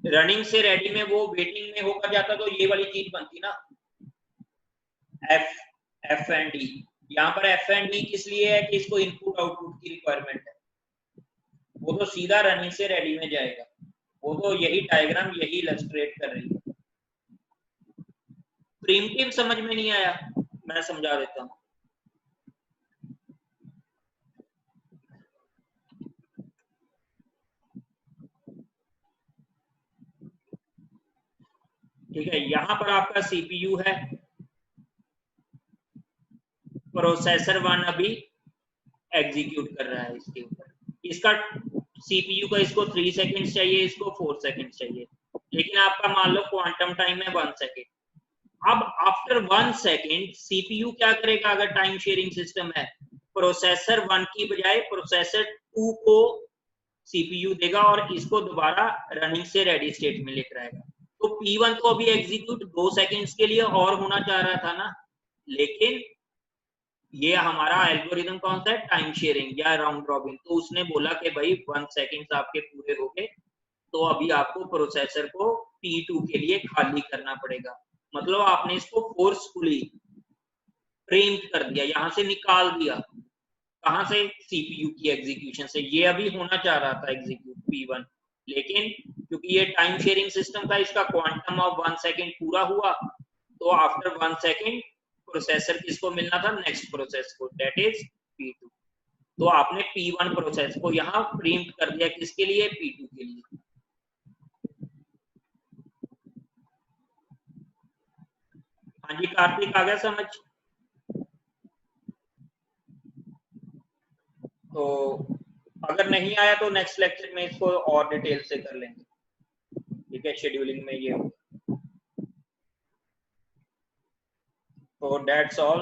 रनिंग से रेडी में वो वेटिंग में होकर जाता तो ये वाली चीज बनती ना एफ एंड डी। यहाँ पर एफ एंड डी किस लिए है कि इसको इनपुट आउटपुट की रिक्वायरमेंट है, वो तो सीधा रनिंग से रेडी में जाएगा, वो तो यही डायग्राम यही इलस्ट्रेट कर रही है। प्रीमिटिव समझ में नहीं आया? मैं समझा देता हूँ। ठीक है, यहां पर आपका CPU है, प्रोसेसर 1 अभी एग्जीक्यूट कर रहा है इसके ऊपर, इसका CPU का इसको 3 सेकंड्स चाहिए, इसको 4 सेकंड्स चाहिए, लेकिन आपका मान लो क्वांटम टाइम है 1 सेकंड। अब आफ्टर 1 सेकंड CPU क्या करेगा? अगर टाइम शेयरिंग सिस्टम है, प्रोसेसर 1 की बजाय प्रोसेसर 2 को CPU देगा और इसको दोबारा रनिंग से रेडी स्टेट में लेकर आएगा। तो P1 तो अभी एग्जीक्यूट 2 सेकंड्स के लिए और होना चाह रहा था ना, लेकिन ये हमारा एल्गोरिदम कौन सा है, टाइम शेयरिंग या राउंड रॉबिन। तो उसने बोला कि भाई 1 सेकंड आपके पूरे हो गए, तो अभी आपको प्रोसेसर को P2 के लिए खाली करना पड़ेगा। मतलब आपने इसको फोर्सफुली प्रीएम्प्ट कर दिया, यहां से निकाल दिया। कहां से, सीपीयू की एग्जीक्यूशन से। ये अभी होना चाह रहा था एग्जीक्यूट P1, लेकिन क्योंकि ये टाइम शेयरिंग सिस्टम था, इसका क्वांटम ऑफ 1 सेकंड पूरा हुआ, तो आफ्टर 1 सेकंड प्रोसेसर किसको मिलना था, नेक्स्ट प्रोसेस को, दैट इज P2। तो आपने P1 प्रोसेस को यहाँ प्रीम्प्ट कर दिया, किसके लिए, P2 के लिए। हाँ जी कार्तिक, आ गया समझ। तो अगर नहीं आया तो नेक्स्ट लेक्चर में इसको और डिटेल से कर लेंगे, ठीक है, शेड्यूलिंग में ये होगा। तो दैट्स ऑल।